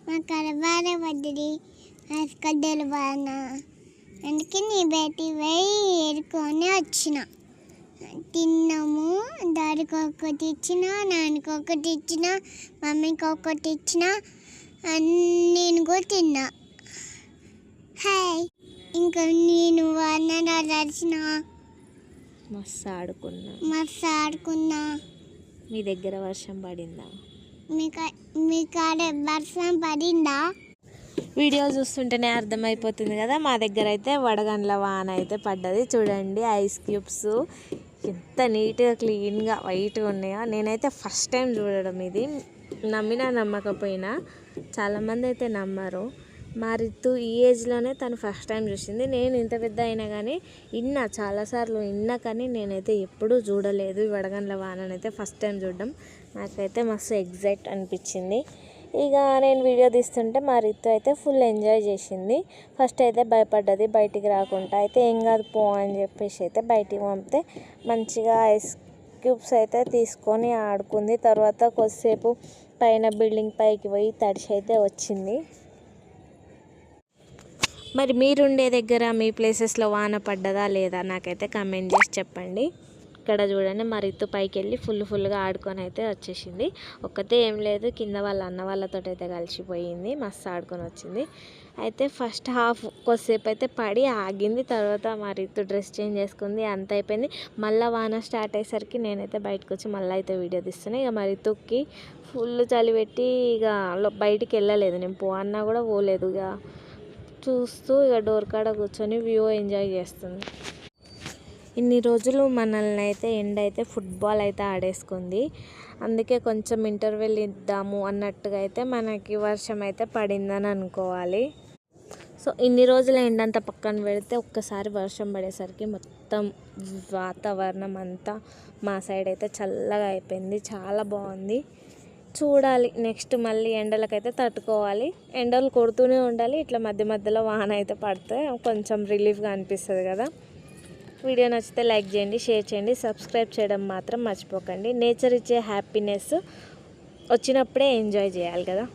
మా కాడ బాగా పడ్డది గడ్డలు బాగా. అందుకే నీ బయటికి పోయి ఏరుకొని వచ్చిన. తిన్నాము, డాడీకి ఒకటి ఇచ్చిన, నాన్నకి ఒకటి ఇచ్చిన, మమ్మీకి ఒకటి ఇచ్చిన, నేను కూడా తిన్నా. హాయ్. ఇంకా నేను వానలో తడిచిన. మస్తు ఆడుకున్నా. మీ దగ్గర వర్షం పడిందా? మీ కాడ వర్షం పడిందా? వీడియో చూస్తుంటేనే అర్థమైపోతుంది కదా. మా దగ్గర అయితే వడగండ్ల వాన అయితే పడ్డది. చూడండి ఐస్ క్యూబ్స్ ఎంత నీట్గా క్లీన్గా వైట్గా ఉన్నాయో. నేనైతే ఫస్ట్ టైం చూడడం ఇది. నమ్మినా నమ్మకపోయినా చాలామంది అయితే నమ్మరు. మా రితు ఈ ఏజ్లోనే తను ఫస్ట్ టైం చూసింది. నేను ఇంత పెద్ద అయినా కానీ చాలాసార్లు విన్నా, కానీ నేనైతే ఎప్పుడూ చూడలేదు. ఈ వడగండ్ల వాననైతే ఫస్ట్ టైం చూడడం నాకైతే మస్తు ఎగ్జైట్ అనిపించింది. ఇక నేను వీడియో తీస్తుంటే మా రితు అయితే ఫుల్ ఎంజాయ్ చేసింది. ఫస్ట్ అయితే భయపడ్డది బయటికి రాకుండా. అయితే ఏం కాదు పో అని చెప్పేసి అయితే బయటికి పంపితే మంచిగా ఐస్ క్యూబ్స్ అయితే తీసుకొని ఆడుకుంది. తర్వాత కొద్దిసేపు పైన బిల్డింగ్ పైకి పోయి తడిసి అయితే వచ్చింది. మరి మీరుండే దగ్గర మీ ప్లేసెస్లో వాన పడ్డదా లేదా నాకైతే కామెంట్ చేసి చెప్పండి. ఇక్కడ చూడండి మా రితు పైకి వెళ్ళి ఫుల్గా ఆడుకొని అయితే వచ్చేసింది. ఒక్కతే ఏం లేదు, కింద వాళ్ళ అన్న వాళ్ళతో అయితే కలిసిపోయింది. మస్తు ఆడుకొని వచ్చింది. అయితే ఫస్ట్ హాఫ్ కొద్దిసేపు అయితే పడి ఆగింది. తర్వాత మా రితు డ్రెస్ చేంజ్ చేసుకుంది, అంత అయిపోయింది. మళ్ళీ వాన స్టార్ట్ అయ్యేసరికి నేనైతే బయటకు వచ్చి మళ్ళీ అయితే వీడియో తీస్తున్నాను. ఇక మా రితుకి ఫుల్ చలి పెట్టి ఇక బయటికి వెళ్ళలేదు. నేను అన్నా కూడా పోలేదు. ఇక చూస్తూ ఇక డోర్ కాడ కూర్చొని వ్యూ ఎంజాయ్ చేస్తుంది. ఇన్ని రోజులు మనల్ని అయితే ఎండ అయితే ఫుట్బాల్ అయితే ఆడేసుకుంది. అందుకే కొంచెం ఇంటర్వెల్ ఇద్దాము అన్నట్టుగా అయితే మనకి వర్షం అయితే పడిందని అనుకోవాలి. సో ఇన్ని రోజుల ఎండంతా పక్కన పెడితే ఒక్కసారి వర్షం పడేసరికి మొత్తం వాతావరణం అంతా మా సైడ్ అయితే చల్లగా అయిపోయింది. చాలా బాగుంది. చూడాలి నెక్స్ట్ మళ్ళీ ఎండలకైతే తట్టుకోవాలి. ఎండలు కొడుతూనే ఉండాలి. ఇట్లా మధ్య మధ్యలో వాన అయితే పడితే కొంచెం రిలీఫ్గా అనిపిస్తుంది కదా. వీడియో నచ్చితే లైక్ చేయండి, షేర్ చేయండి, సబ్స్క్రైబ్ చేయడం మాత్రం మర్చిపోకండి. నేచర్ ఇచ్చే హ్యాపీనెస్ వచ్చినప్పుడే ఎంజాయ్ చేయాలి కదా.